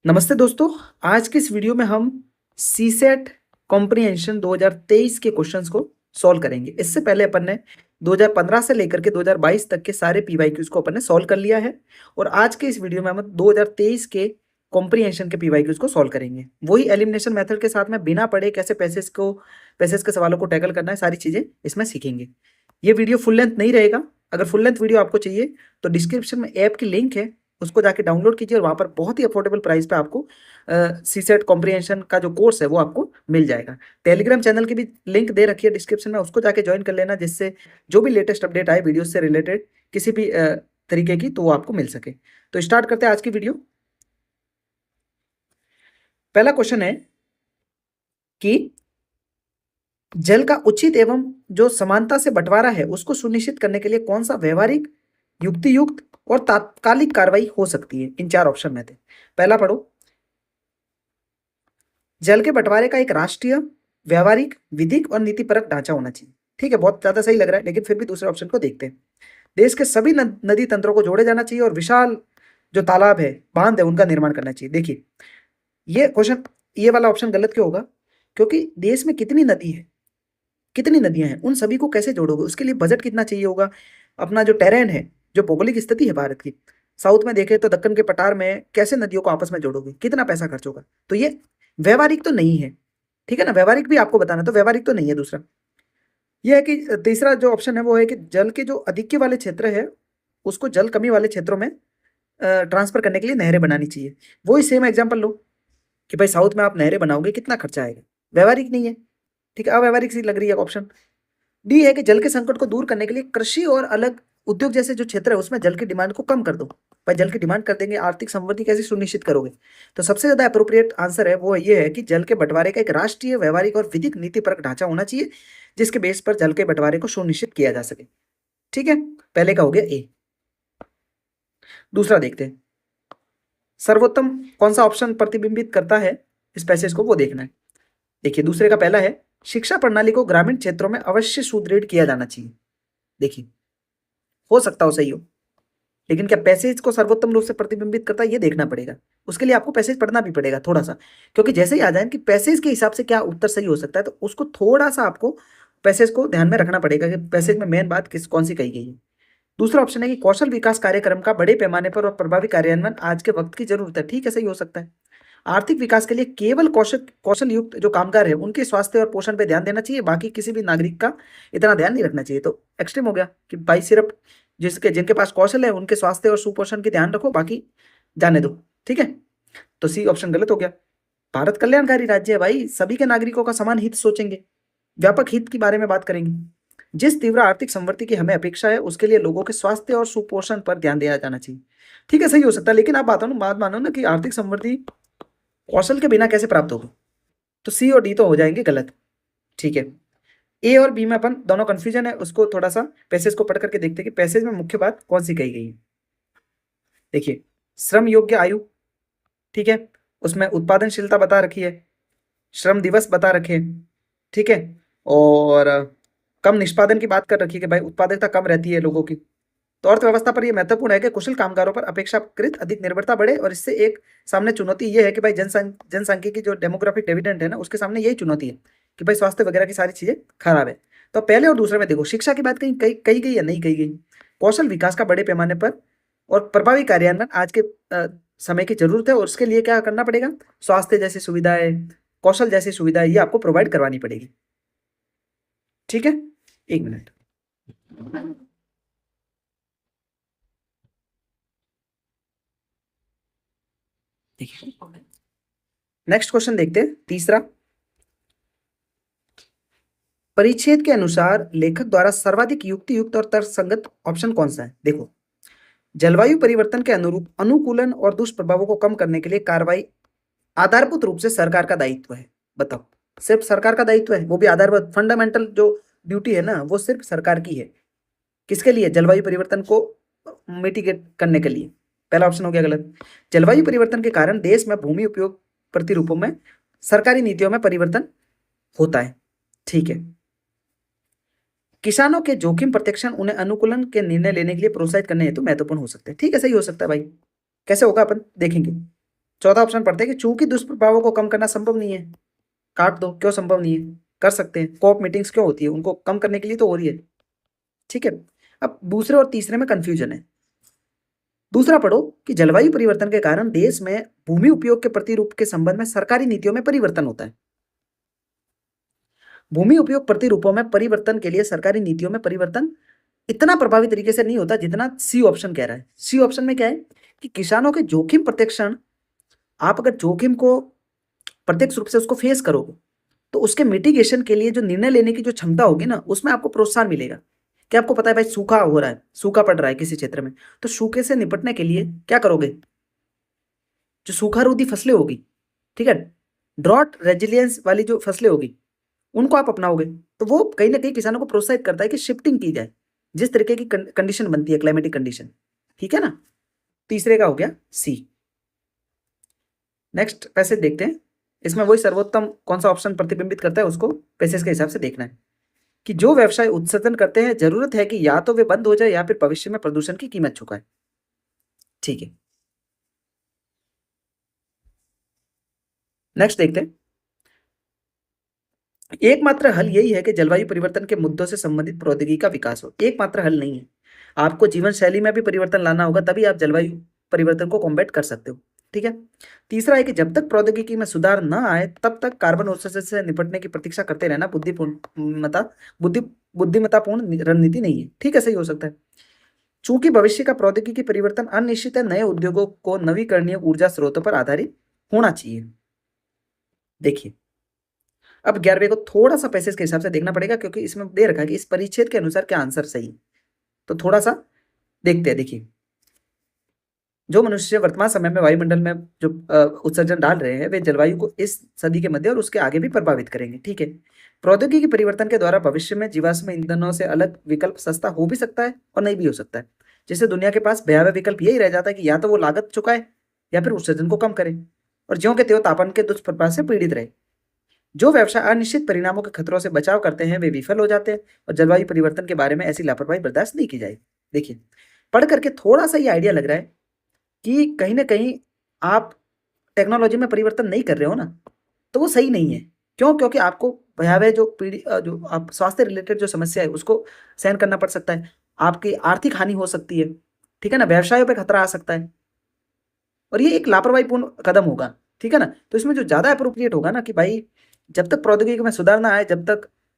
नमस्ते दोस्तों। आज के इस वीडियो में हम सीसेट कॉम्प्रिहेंशन 2023 के क्वेश्चंस को सॉल्व करेंगे। इससे पहले अपन ने 2015 से लेकर के 2022 तक के सारे पीवाईक्यूज को अपन ने सॉल्व कर लिया है और आज के इस वीडियो में हम 2023 के कॉम्प्रिहेंशन के पीवाईक्यूज को सॉल्व करेंगे। वही एलिमिनेशन मेथड के साथ में बिना पढ़े कैसे पैसेज के सवालों को टैकल करना है, सारी चीजें इसमें सीखेंगे। ये वीडियो फुल लेंथ नहीं रहेगा। अगर फुल लेंथ वीडियो आपको चाहिए तो डिस्क्रिप्शन में ऐप की लिंक है, उसको जाके डाउनलोड कीजिए और वहाँ पर बहुत ही अफोर्डेबल प्राइस पे आपको सीसेट कॉम्प्रिहेंशन का जो कोर्स है वो आपको मिल जाएगा। टेलीग्राम चैनल की भी लिंक दे रखी है डिस्क्रिप्शन में, उसको जाके ज्वाइन कर लेना, जिससे जो भी लेटेस्ट अपडेट आए वीडियो से रिलेटेड किसी भी तरीके की तो वो आपको मिल सके। तो स्टार्ट करते हैं आज की वीडियो। पहला क्वेश्चन है कि जल का उचित एवं जो समानता से बंटवारा है उसको सुनिश्चित करने के लिए कौन सा व्यवहारिक, युक्तियुक्त और तात्कालिक कार्रवाई हो सकती है। इन चार ऑप्शन में थे। पहला पढ़ो, जल के बंटवारे का एक राष्ट्रीय, व्यवहारिक, विधिक और नीतिपरक ढांचा होना चाहिए। ठीक है, बहुत ज्यादा सही लग रहा है, लेकिन फिर भी दूसरे ऑप्शन को देखते हैं। देश के सभी नदी तंत्रों को जोड़े जाना चाहिए और विशाल जो तालाब है, बांध है, उनका निर्माण करना चाहिए। देखिए ये क्वेश्चन, ये वाला ऑप्शन गलत क्यों होगा? क्योंकि देश में कितनी नदी है, कितनी नदियां हैं, उन सभी को कैसे जोड़ोगे? उसके लिए बजट कितना चाहिए होगा? अपना जो टेरेन है, जो भौगोलिक स्थिति है भारत की, साउथ में देखें तो दक्कन के पठार में कैसे नदियों को आपस में जोड़ोगे? कितना पैसा खर्च होगा? तो ये व्यवहारिक तो नहीं है। ठीक है ना, व्यवहारिक भी आपको बताना, तो व्यवहारिक तो नहीं है। दूसरा यह है कि तीसरा जो ऑप्शन है वो है कि जल के जो अधिक्य वाले क्षेत्र है उसको जल कमी वाले क्षेत्रों में ट्रांसफर करने के लिए नहरें बनानी चाहिए। वही सेम एग्जांपल लो कि भाई साउथ में आप नहरें बनाओगे, कितना खर्चा आएगा? व्यवहारिक नहीं है। ठीक है, अव्यवहारिक सी लग रही है ऑप्शन। डी है कि जल के संकट को दूर करने के लिए कृषि और अलग उद्योग जैसे जो क्षेत्र है उसमें जल की डिमांड को कम कर दो। भाई जल की डिमांड कर देंगे, आर्थिक समृद्धि कैसे सुनिश्चित करोगे? तो सबसे ज्यादा अप्रोप्रिएट आंसर है वो ये है कि जल के बंटवारे का एक राष्ट्रीय, व्यवहारिक और विधिक नीतिपरक ढांचा होना चाहिए, जिसके बेस पर जल के बंटवारे को सुनिश्चित किया जा सके। ठीक है, पहले का हो गया ए। दूसरा देखते हैं, सर्वोत्तम कौन सा ऑप्शन प्रतिबिंबित करता है इस पैसेज को, वो देखना है। देखिए दूसरे का पहला है, शिक्षा प्रणाली को ग्रामीण क्षेत्रों में अवश्य सुदृढ़ किया जाना चाहिए। देखिए हो सकता हो सही हो, लेकिन क्या पैसेज को सर्वोत्तम रूप से प्रतिबिंबित करता है, ये देखना पड़ेगा। उसके लिए आपको पैसेज पढ़ना भी पड़ेगा थोड़ा सा, क्योंकि जैसे ही आ जाए कि पैसेज के हिसाब से क्या उत्तर सही हो सकता है, तो उसको थोड़ा सा आपको पैसेज को ध्यान में रखना पड़ेगा कि पैसेज में मेन बात कौन सी कही गई है। दूसरा ऑप्शन है कि कौशल विकास कार्यक्रम का बड़े पैमाने पर और प्रभावी कार्यान्वयन आज के वक्त की जरूरत है। ठीक है, सही हो सकता है। आर्थिक विकास के लिए केवल कौशल युक्त जो कामगार है उनके स्वास्थ्य और पोषण पे ध्यान देना चाहिए, बाकी किसी भी नागरिक का इतना ध्यान नहीं रखना चाहिए। तो एक्सट्रीम हो गया कि भाई सिर्फ जिनके पास कौशल है उनके स्वास्थ्य और सुपोषण की ध्यान रखो, बाकी जाने दो। ठीक है, तो सी ऑप्शन गलत हो गया। भारत कल्याणकारी राज्य है भाई, सभी के नागरिकों का समान हित सोचेंगे, व्यापक हित के बारे में बात करेंगे। जिस तीव्र आर्थिक समृद्धि की हमें अपेक्षा है उसके लिए लोगों के स्वास्थ्य और सुपोषण पर ध्यान दिया जाना चाहिए। ठीक है, सही हो सकता है, लेकिन आप बात मानो ना कि आर्थिक समृद्धि कौशल के बिना कैसे प्राप्त होगी, तो सी और डी तो हो जाएंगे गलत। ठीक है, ए और बी में अपन दोनों कंफ्यूजन है, उसको थोड़ा सा पैसेज को पढ़ करके देखते हैं कि पैसेज में मुख्य बात कौन सी कही गई है। देखिए श्रम योग्य आयु, ठीक है, उसमें उत्पादनशीलता बता रखी है, श्रम दिवस बता रखे हैं। ठीक है, और कम निष्पादन की बात कर रखी है कि भाई उत्पादकता कम रहती है लोगों की। तो अर्थव्यवस्था पर यह महत्वपूर्ण है कि कुशल कामगारों पर अपेक्षाकृत अधिक निर्भरता बढ़े, और इससे एक सामने चुनौती ये है कि भाई जनसंख्या की जो डेमोग्राफिक डिविडेंड है ना, उसके सामने यही चुनौती है कि भाई स्वास्थ्य वगैरह की सारी चीजें खराब है। तो पहले और दूसरे में देखो, शिक्षा की बात कही गई या नहीं कही गई? कौशल विकास का बड़े पैमाने पर और प्रभावी कार्यान्वयन आज के समय की जरूरत है, और उसके लिए क्या करना पड़ेगा? स्वास्थ्य जैसी सुविधाएं, कौशल जैसी सुविधाएं ये आपको प्रोवाइड करवानी पड़ेगी। ठीक है, एक मिनट। देखिए नेक्स्ट क्वेश्चन देखते हैं, तीसरा। परिच्छेद के अनुसार लेखक द्वारा सर्वाधिक युक्तियुक्त और तर्कसंगत ऑप्शन कौन सा है? देखो, जलवायु परिवर्तन के अनुरूप अनुकूलन और दुष्प्रभावों को कम करने के लिए कार्रवाई आधारभूत रूप से सरकार का दायित्व है। बताओ, सिर्फ सरकार का दायित्व है, वो भी आधारभूत, फंडामेंटल जो ड्यूटी है ना वो सिर्फ सरकार की है। किसके लिए? जलवायु परिवर्तन को मिटिगेट करने के लिए। पहला ऑप्शन हो गया गलत। जलवायु परिवर्तन के कारण देश में भूमि उपयोग प्रतिरूपों में सरकारी नीतियों में परिवर्तन होता है। ठीक है, किसानों के जोखिम प्रत्यक्षण उन्हें अनुकूलन के निर्णय लेने के लिए प्रोत्साहित करने हेतु महत्वपूर्ण हो सकते हैं। ठीक है, सही हो सकता है भाई। कैसे होगा अपन देखेंगे। चौथा ऑप्शन पढ़ते हैं कि चूंकि दुष्प्रभावों को कम करना संभव नहीं है, काट दो, क्यों संभव नहीं है, कर सकते हैं। कोऑप मीटिंग्स क्यों होती है, उनको कम करने के लिए तो हो रही है। ठीक है, अब दूसरे और तीसरे में कंफ्यूजन है। दूसरा पढ़ो कि जलवायु परिवर्तन के कारण देश में भूमि उपयोग के प्रतिरूप के संबंध में सरकारी नीतियों में परिवर्तन होता है। भूमि उपयोग प्रतिरूपों में परिवर्तन के लिए सरकारी नीतियों में परिवर्तन इतना प्रभावी तरीके से नहीं होता जितना सी ऑप्शन कह रहा है। सी ऑप्शन में क्या है कि किसानों के जोखिम प्रत्यक्षण, आप अगर जोखिम को प्रत्यक्ष रूप से उसको फेस करोगे तो उसके मिटिगेशन के लिए जो निर्णय लेने की जो क्षमता होगी ना, उसमें आपको प्रोत्साहन मिलेगा। कि आपको पता है भाई सूखा हो रहा है, सूखा पड़ रहा है किसी क्षेत्र में, तो सूखे से निपटने के लिए क्या करोगे, जो सूखा रोधी फसलें होगी, ठीक है, ड्रॉट रेजिलियंस वाली जो फसलें होगी उनको आप अपनाओगे। तो वो कहीं ना कहीं किसानों को प्रोत्साहित करता है कि शिफ्टिंग की जाए, जिस तरीके की कंडीशन बनती है, क्लाइमेटिक कंडीशन। ठीक है ना, तीसरे का हो गया सी। नेक्स्ट पैसेज देखते हैं। इसमें वही सर्वोत्तम कौन सा ऑप्शन प्रतिबिंबित करता है उसको पैसेज के हिसाब से देखना है कि जो व्यवसाय उत्सर्जन करते हैं जरूरत है कि या तो वे बंद हो जाए या फिर भविष्य में प्रदूषण की कीमत चुकाए। ठीक है, नेक्स्ट देखते हैं। एकमात्र हल यही है कि जलवायु परिवर्तन के मुद्दों से संबंधित प्रौद्योगिकी का विकास हो। एकमात्र हल नहीं है, आपको जीवन शैली में भी परिवर्तन लाना होगा, तभी आप जलवायु परिवर्तन को कॉम्बैट कर सकते हो। ठीक है, तीसरा है कि जब तक प्रौद्योगिकी में सुधार न आए तब तक कार्बन उत्सर्जन से निपटने की प्रतीक्षा करते रहना बुद्धि बुद्धिमत्तापूर्ण रणनीति नहीं है। ठीक है, सही हो सकता है। चूंकि भविष्य का प्रौद्योगिकी परिवर्तन अनिश्चित है, नए उद्योगों को नवीकरणीय ऊर्जा स्रोतों पर आधारित होना चाहिए। देखिए, अब 11वें को थोड़ा सा पैसेज के हिसाब से देखना पड़ेगा, क्योंकि इसमें दे रखा है कि इस परिच्छेद के अनुसार क्या आंसर सही है। तो थोड़ा सा देखते हैं। देखिए, जो मनुष्य वर्तमान समय में वायुमंडल में जो उत्सर्जन डाल रहे हैं वे जलवायु को इस सदी के मध्य और उसके आगे भी प्रभावित करेंगे। ठीक है, प्रौद्योगिकी परिवर्तन के द्वारा भविष्य में जीवाश्म ईंधनों से अलग विकल्प सस्ता हो भी सकता है और नहीं भी हो सकता है, जिससे दुनिया के पास भयावह विकल्प यही रह जाता है कि या तो वो लागत चुकाए या फिर उत्सर्जन को कम करे और ज्यों के त्यों तापमान के दुष्प्रभाव से पीड़ित रहे। जो व्यवसाय अनिश्चित परिणामों के खतरों से बचाव करते हैं वे विफल हो जाते हैं और जलवायु परिवर्तन के बारे में ऐसी लापरवाही बर्दाश्त नहीं की जाएगी। देखिए, पढ़ करके थोड़ा सा ये आइडिया लग रहा है कि कहीं ना कहीं आप टेक्नोलॉजी में परिवर्तन नहीं कर रहे हो ना, तो वो सही नहीं है। क्यों? क्योंकि आपको भयावह जो आप स्वास्थ्य रिलेटेड जो समस्या है उसको सहन करना पड़ सकता है, आपकी आर्थिक हानि हो सकती है, ठीक है ना, व्यवसायों पे खतरा आ सकता है, और ये एक लापरवाहीपूर्ण कदम होगा। ठीक है ना, तो इसमें जो ज्यादा अप्रोप्रिएट होगा ना कि भाई जब तक प्रौद्योगिकी में सुधार ना आए तब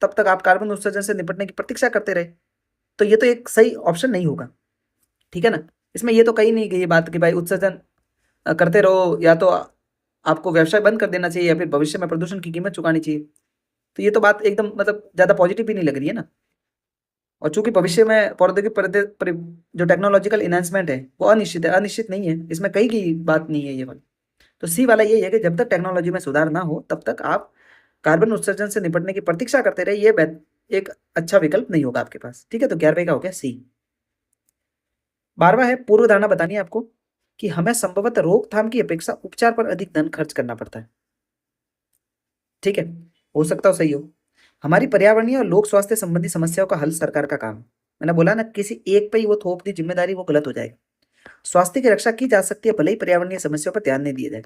तक आप कार्बन उत्सर्जन से निपटने की प्रतीक्षा करते रहे, तो ये तो एक सही ऑप्शन नहीं होगा। ठीक है ना, इसमें ये तो कही नहीं गई बात कि भाई उत्सर्जन करते रहो या तो आपको व्यवसाय बंद कर देना चाहिए या फिर भविष्य में प्रदूषण की कीमत चुकानी चाहिए। तो ये तो बात एकदम मतलब ज्यादा पॉजिटिव भी नहीं लग रही है ना। और चूंकि भविष्य में जो टेक्नोलॉजिकल इन्हांसमेंट है वो अनिश्चित है, अनिश्चित नहीं है, इसमें कहीं की बात नहीं है ये वाली। तो सी वाला यही है कि जब तक टेक्नोलॉजी में सुधार ना हो तब तक आप कार्बन उत्सर्जन से निपटने की प्रतीक्षा करते रहे, ये एक अच्छा विकल्प नहीं होगा आपके पास। ठीक है, तो 11वें का हो गया सी। 12वां है पूर्व धारणा बतानी है आपको कि हमें संभवतः रोकथाम की अपेक्षा उपचार पर अधिक धन खर्च करना पड़ता है। ठीक है, हो सकता हो सही हो। हमारी पर्यावरणीय और लोक स्वास्थ्य संबंधी समस्याओं का हल सरकार का काम है। मैंने बोला ना, किसी एक पे ही वो थोप दी जिम्मेदारी, वो गलत हो जाएगा। स्वास्थ्य की रक्षा की जा सकती है भले ही पर्यावरणीय समस्याओं पर ध्यान नहीं दिया जाए।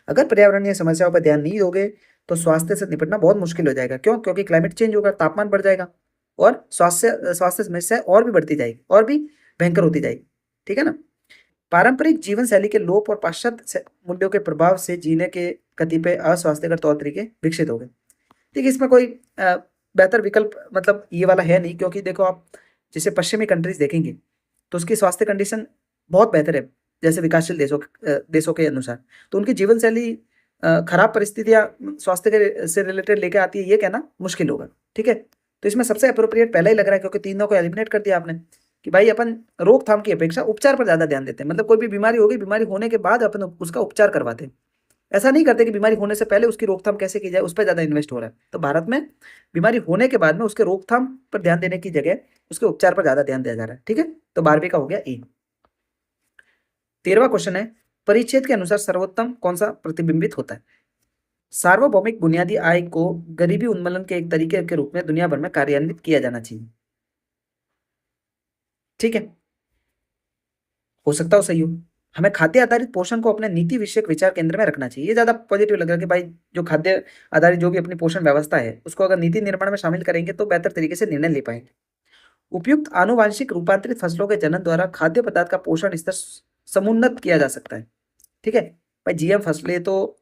अगर पर्यावरणीय समस्याओं पर ध्यान नहीं दोगे तो स्वास्थ्य से निपटना बहुत मुश्किल हो जाएगा। क्यों? क्योंकि क्लाइमेट चेंज होगा, तापमान बढ़ जाएगा और स्वास्थ्य स्वास्थ्य समस्या और भी बढ़ती जाएगी और भी भयंकर होती जाएगी। ठीक है ना, पारंपरिक जीवन शैली के लोप और पाश्चात्य मूल्यों के प्रभाव से जीने के कतिपय अस्वास्थ्यकर तौर तरीके विकसित हो गए। देखिए, इसमें कोई बेहतर विकल्प मतलब ये वाला है नहीं, क्योंकि देखो आप जैसे पश्चिमी कंट्रीज देखेंगे तो उसकी स्वास्थ्य कंडीशन बहुत बेहतर है, जैसे विकासशील देशों के अनुसार। तो उनकी जीवन शैली खराब परिस्थितियां स्वास्थ्य के से रिलेटेड लेके आती है, ये कहना मुश्किल होगा। ठीक है, तो इसमें सबसे अप्रोप्रिएट पहला ही लग रहा है, क्योंकि तीनों को एलिमिनेट कर दिया आपने कि भाई अपन रोकथाम की अपेक्षा उपचार पर ज्यादा ध्यान देते हैं। मतलब कोई भी बीमारी होगी, बीमारी होने के बाद अपन उसका उपचार करवाते हैं, ऐसा नहीं करते कि बीमारी होने से पहले उसकी रोकथाम कैसे की जाए उस पर ज्यादा इन्वेस्ट हो रहा है। तो भारत में बीमारी होने के बाद में उसके रोकथाम पर ध्यान देने की जगह उसके उपचार पर ज्यादा ध्यान दिया जा रहा है। ठीक है, तो 12वीं का हो गया ए। 13वां क्वेश्चन है, परिच्छेद के अनुसार सर्वोत्तम कौन सा प्रतिबिंबित होता है? सार्वभौमिक बुनियादी आय को गरीबी उन्मूलन के एक तरीके के रूप में दुनिया भर में कार्यान्वित किया जाना चाहिए। ठीक है, हो सकता हो सही हो। हमें खाद्य आधारित पोषण को अपने नीति विषयक विचार केंद्र में रखना चाहिए। ये ज्यादा पॉजिटिव लग रहा है कि भाई जो खाद्य आधारित जो भी अपनी पोषण व्यवस्था है उसको अगर नीति निर्माण में शामिल करेंगे तो बेहतर तरीके से निर्णय ले पाएंगे। उपयुक्त आनुवांशिक रूपांतरित फसलों के जनन द्वारा खाद्य पदार्थ का पोषण स्तर समुन्नत किया जा सकता है। ठीक है भाई, जीएम फसलें तो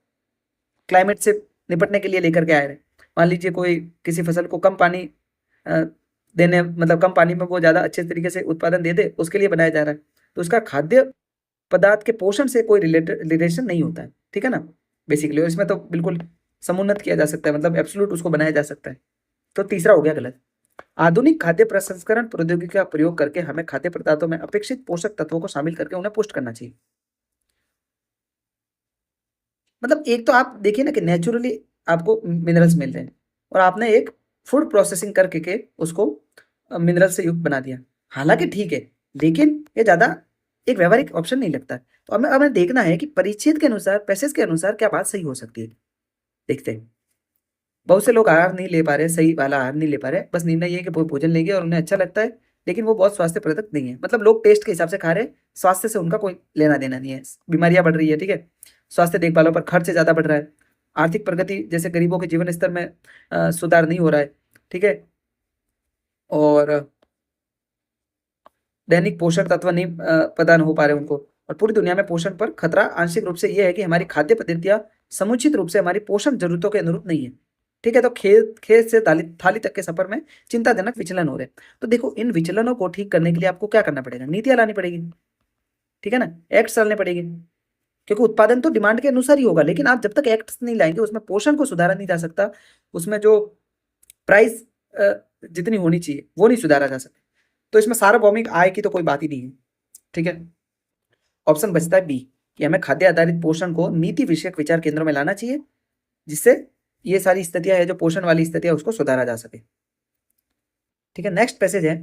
क्लाइमेट से निपटने के लिए लेकर के आए रहे। मान लीजिए कोई किसी फसल को कम पानी देने, मतलब कम पानी में वो ज्यादा अच्छे तरीके से उत्पादन दे दे, उसके लिए बनाया जा रहा है। तो उसका खाद्य पदार्थ के पोषण से कोई रिलेशन नहीं होता है। ठीक है ना, बेसिकली इसमें तो बिल्कुल समुन्नत किया जा सकता है, मतलब एब्सोल्यूट उसको बनाया जा सकता है। तो तीसरा हो गया गलत। आधुनिक खाद्य प्रसंस्करण प्रौद्योगिकी का प्रयोग करके हमें खाद्य पदार्थों में अपेक्षित पोषक तत्वों को शामिल करके उन्हें पुष्ट करना चाहिए। मतलब एक तो आप देखिए ना कि नेचुरली आपको मिनरल्स मिल रहे हैं और आपने एक फूड प्रोसेसिंग करके के उसको मिनरल से युक्त बना दिया। हालांकि ठीक है, लेकिन ये ज्यादा एक व्यवहारिक ऑप्शन नहीं लगता है। तो हमें देखना है कि परिच्छेद के अनुसार, पैसेज के अनुसार क्या बात सही हो सकती है। देखते हैं, बहुत से लोग आहार नहीं ले पा रहे, सही वाला आहार नहीं ले पा रहे, बस निर्णय ये है कि वो भोजन लेंगे और उन्हें अच्छा लगता है, लेकिन वो बहुत स्वास्थ्य प्रदक नहीं है। मतलब लोग टेस्ट के हिसाब से खा रहे हैं, स्वास्थ्य से उनका कोई लेना देना नहीं है। बीमारियां बढ़ रही है, ठीक है, स्वास्थ्य देखभालों पर खर्च ज्यादा बढ़ रहा है, आर्थिक प्रगति जैसे गरीबों के जीवन स्तर में सुधार नहीं हो रहा है। ठीक है, और दैनिक पोषक तत्व नहीं प्रदान हो पा रहे उनको, और पूरी दुनिया में पोषण पर खतरा आंशिक रूप से यह है कि हमारी खाद्य पद्धतियां समुचित रूप से हमारी पोषण जरूरतों के अनुरूप नहीं है। ठीक है, तो खेत खेत से थाली थाली तक के सफर में चिंताजनक विचलन हो रहे हैं। तो देखो, इन विचलनों को ठीक करने के लिए आपको क्या करना पड़ेगा, नीतियां लानी पड़ेगी। ठीक है ना, एक्ट डालने पड़ेंगे, क्योंकि उत्पादन तो डिमांड के अनुसार ही होगा, लेकिन आप जब तक एक्ट नहीं लाएंगे उसमें पोषण को सुधारा नहीं जा सकता, उसमें जो प्राइस जितनी होनी चाहिए वो नहीं सुधारा जा सकता। तो इसमें सार्वभौमिक आय की तो कोई बात ही नहीं है। ठीक है, ऑप्शन बचता है बी कि हमें खाद्य आधारित पोषण को नीति विषयक विचार केंद्रों में लाना चाहिए, जिससे ये सारी स्थितियां है जो पोषण वाली स्थितियां उसको सुधारा जा सके। ठीक है, नेक्स्ट पैसेज है,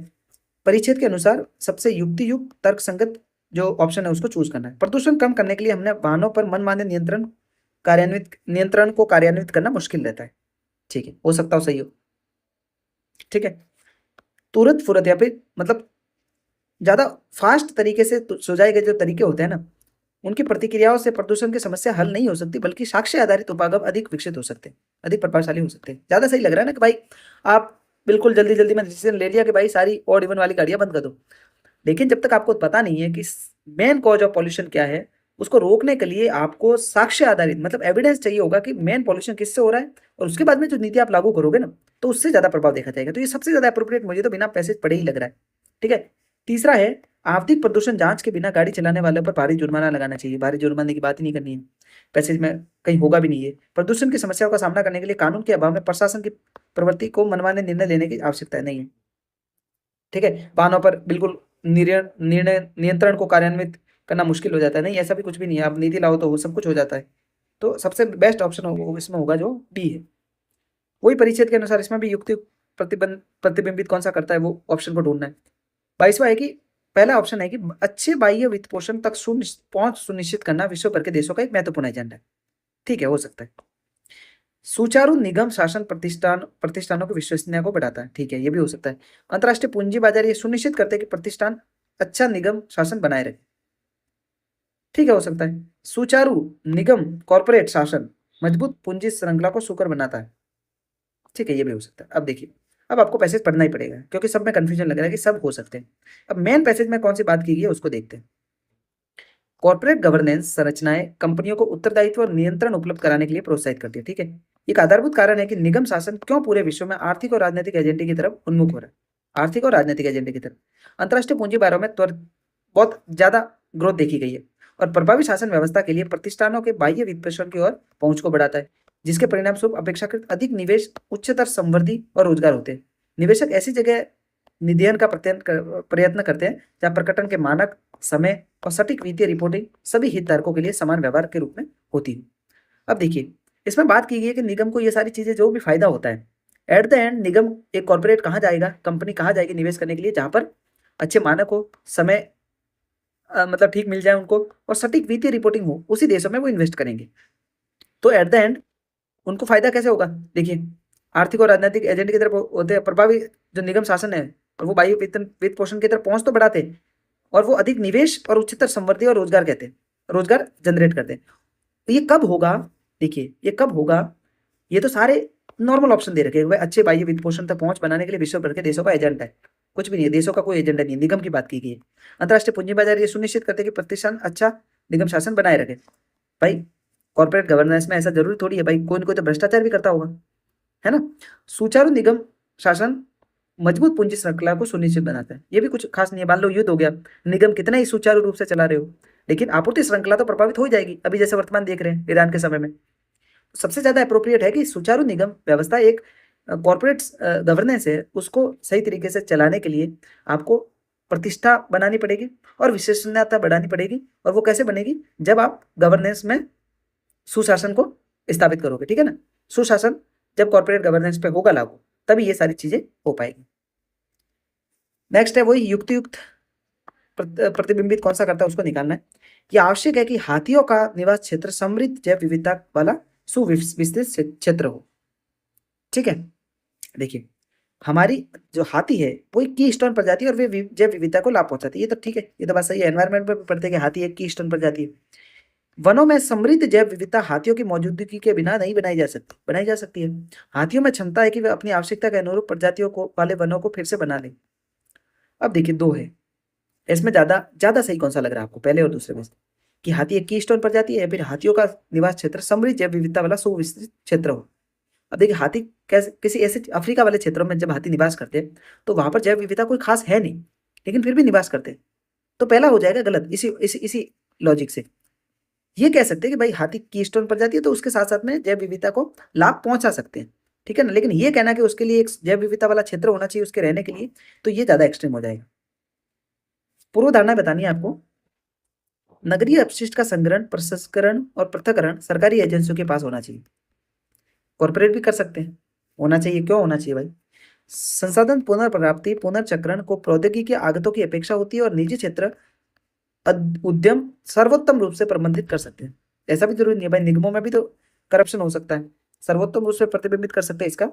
परिच्छेद के अनुसार सबसे युक्तियुक्त तर्क संगत जो ऑप्शन है उसको चूज करना है। प्रदूषण कम करने के लिए हमने वाहनों पर मनमाने नियंत्रण को कार्यान्वित करना मुश्किल रहता है। ठीक है, हो सकता हो सही हो। ठीक है, तुरंत फुरत या फिर मतलब ज्यादा फास्ट तरीके से सुझाए गए जो तरीके होते हैं ना, उनकी प्रतिक्रियाओं से प्रदूषण की समस्या हल नहीं हो सकती, बल्कि साक्ष्य आधारित उपागम अधिक विकसित हो सकते हैं, अधिक प्रभावशाली हो सकते हैं। ज्यादा सही लग रहा है ना कि भाई आप बिल्कुल जल्दी जल्दी में डिसीजन ले लिया कि भाई सारी ऑड इवन वाली गाड़ियां बंद कर दो, लेकिन जब तक आपको पता नहीं है कि मेन कॉज ऑफ पॉल्यूशन क्या है, उसको रोकने के लिए आपको साक्ष्य आधारित मतलब एविडेंस चाहिए होगा कि मेन पॉल्यूशन किससे हो रहा है, और उसके बाद में जो नीति आप लागू करोगे ना तो उससे ज्यादा प्रभाव देखा जाएगा। तो ये सबसे ज्यादा अप्रोप्रिएट मुझे तो बिना पैसेज पढ़े ही लग रहा है। ठीक है, तीसरा है, आवधिक प्रदूषण जांच के बिना गाड़ी चलाने वालों पर भारी जुर्माना लगाना चाहिए। भारी जुर्माने की बात ही नहीं करनी है, पैसेज में कहीं होगा भी नहीं है। प्रदूषण की समस्याओं का सामना करने के लिए कानून के अभाव में प्रशासन की प्रवृत्ति को मनमाने निर्णय लेने की आवश्यकता नहीं है। ठीक है, वाहनों पर बिल्कुल निर्णय नियंत्रण को कार्यान्वित करना मुश्किल हो जाता है, नहीं ऐसा भी कुछ भी नहीं है, आप नीति लाओ तो सब कुछ हो जाता है। तो सबसे बेस्ट ऑप्शन इसमें होगा जो डी है। वही परिच्छेद के अनुसार इसमें भी युक्ति प्रतिबिंबित कौन सा करता है वो ऑप्शन को ढूंढना है। 22वां है कि पहला ऑप्शन है कि अच्छे बाह्य वित्त पोषण तक पहुंच सुनिश्चित करना विश्व भर के देशों का एक महत्वपूर्ण एजेंडा है। ठीक है, हो सकता है। सुचारू निगम शासन प्रतिष्ठानों की विश्वसनीयता को बढ़ाता है। ठीक है, ये भी हो सकता है। अंतर्राष्ट्रीय पूंजी बाजार ये सुनिश्चित करते हैं कि प्रतिष्ठान अच्छा निगम शासन बनाए रखे। ठीक है, हो सकता है। सुचारू निगम कॉर्पोरेट शासन मजबूत पूंजी श्रृंखला को सुकर बनाता है। ठीक है, ये भी हो सकता है। अब देखिए, अब आपको पैसेज पढ़ना ही पड़ेगा क्योंकि सब में कंफ्यूजन लग रहा है कि सब हो सकते हैं। अब मेन पैसेज में कौन सी बात की गई है उसको देखते हैं। कॉर्पोरेट गवर्नेंस संरचनाएं कंपनियों को उत्तरदायित्व और नियंत्रण उपलब्ध कराने के लिए प्रोत्साहित करती है। ठीक है, एक आधारभूत कारण है कि निगम शासन क्यों पूरे विश्व में आर्थिक और राजनीतिक एजेंडे की तरफ उन्मुख हो रहा है, आर्थिक और राजनीतिक एजेंडे की तरफ। अंतर्राष्ट्रीय पूंजी बाजारों में त्वरित बहुत ज्यादा ग्रोथ देखी गई है और प्रभावी शासन व्यवस्था के लिए प्रतिष्ठानों के बाह्य वित्तपोषण की ओर पहुंच को बढ़ाता है, जिसके परिणाम स्वरूप अपेक्षाकृत अधिक निवेश, उच्चतर संवर्धी और रोजगार होते हैं। निवेशक ऐसी जगह निधीयन का प्रयत्न करते हैं जहां प्रकटन के मानक, समय और सटीक वित्तीय रिपोर्टिंग सभी हितधारकों के लिए समान व्यवहार के रूप में होती है। अब देखिए, इसमें बात की गई है कि निगम को ये सारी चीजें जो भी फायदा होता है, एट द एंड निगम एक कॉर्पोरेट कहाँ जाएगा, कंपनी कहाँ जाएगी निवेश करने के लिए, जहां पर अच्छे मानक हो, समय मतलब ठीक मिल जाए उनको और सटीक वित्तीय रिपोर्टिंग हो, उसी देशों में वो इन्वेस्ट करेंगे। तो एट द एंड उनको फायदा कैसे होगा, देखिए, आर्थिक और राजनीतिक एजेंडे की तरफ होते हैं प्रभावी जो निगम शासन है, और वो बाह्य वित्त पोषण की तरफ पहुंच तो बढ़ाते हैं, और वो अधिक निवेश और उच्चतर संवर्धी और रोजगार जनरेट करते हैं। तो ये कब होगा? देखिए ये कब होगा, ये तो सारे नॉर्मल ऑप्शन दे रखे हैं भाई, अच्छे बाह्य वित्त पोषण तक पहुंच बनाने के लिए विश्व भर के देशों का एजेंडा है। कुछ भी नहीं है, देशों का कोई एजेंडा नहीं है, निगम की बात की गई है। अंतर्राष्ट्रीय पूंजी बाजार ये सुनिश्चित करते हैं कि प्रतिष्ठान अच्छा निगम शासन बनाए रखे। भाई कॉर्पोरेट गवर्नेंस में ऐसा जरूरी थोड़ी है भाई, कोई न कोई तो भ्रष्टाचार भी करता होगा, है ना। सुचारू निगम शासन मजबूत पूंजी श्रृंखला को सुनिश्चित बनाता है। ये भी कुछ खास नहीं है, मान लो युद्ध हो गया, निगम कितना ही सुचारू रूप से चला रहे हो, लेकिन आपूर्ति श्रृंखला तो प्रभावित हो जाएगी, अभी जैसे वर्तमान देख रहे हैं ईरान के समय में। सबसे ज्यादा अप्रोप्रिएट है कि सुचारू निगम व्यवस्था एक कॉर्पोरेट गवर्नेंस है, उसको सही तरीके से चलाने के लिए आपको प्रतिष्ठा बनानी पड़ेगी और विश्वसनीयता बढ़ानी पड़ेगी। और वो कैसे बनेगी? जब आप गवर्नेंस में सुशासन को स्थापित करोगे, ठीक है ना। सुशासन जब कॉर्पोरेट गवर्नेंस पे होगा लागू, तभी ये सारी चीजें हो पाएगी। नेक्स्ट है वही युक्त प्रतिबिंबित कौन सा करता है उसको निकालना है। यह आवश्यक है कि हाथियों का निवास क्षेत्र समृद्ध जैव विविधता वाला सुविस्तृत क्षेत्र हो, ठीक है। देखिए हमारी जो हाथी है वो एक की स्टोन प्रजाति और वे जैव विविधता को लाभ पहुंचाती है, ये तो ठीक है, ये तो बात सही है। एनवायरमेंट में पढ़ते हैं कि हाथी एक की स्टोन प्रजाति है। वनों में समृद्ध जैव विविधता हाथियों की मौजूदगी के बिना नहीं बनाई जा सकती है। हाथियों में क्षमता है कि वे अपनी आवश्यकता के अनुरूप प्रजातियों को वाले वनों को फिर से बना लें। अब देखिए दो है, इसमें ज्यादा सही कौन सा लग रहा है आपको, पहले और दूसरे में से? कि हाथी एक की स्टोन प्रजाति है या फिर हाथियों का निवास क्षेत्र समृद्ध जैव विविधता वाला सुविस्तृत क्षेत्र हो। अब देखिए हाथी कैसे, किसी ऐसे अफ्रीका वाले क्षेत्रों में जब हाथी निवास करते हैं तो वहां पर जैव विविधता कोई खास है नहीं, लेकिन फिर भी निवास करते हैं, तो पहला हो जाएगा गलत इसी लॉजिक से। ये कह सकते हैं कि भाई हाथी की स्टोन प्रजाति है तो उसके साथ साथ में जैव विविधता को लाभ पहुंचा सकते हैं, ठीक है ना। लेकिन ये कहना कि उसके लिए एक जैव विविधता वाला क्षेत्र होना चाहिए उसके रहने के लिए, तो ये ज्यादा एक्सट्रीम हो जाएगा। पूर्व धारणा बतानी है आपको। नगरीय अपशिष्ट का संग्रहण, प्रसंस्करण और पृथक्करण सरकारी एजेंसियों के पास होना चाहिए। कॉर्पोरेट भी कर सकते हैं, होना चाहिए। क्यों होना चाहिए भाई? संसाधन पुनर्प्राप्ति पुनर्चक्रण को प्रौद्योगिकी के आगतों की अपेक्षा होती है और निजी क्षेत्र उद्यम सर्वोत्तम रूप से प्रबंधित कर सकते हैं। ऐसा भी जरूरी नहीं है भाई, निगमों में भी तो करप्शन हो सकता है, सर्वोत्तम रूप से प्रतिबिंबित कर सकते हैं इसका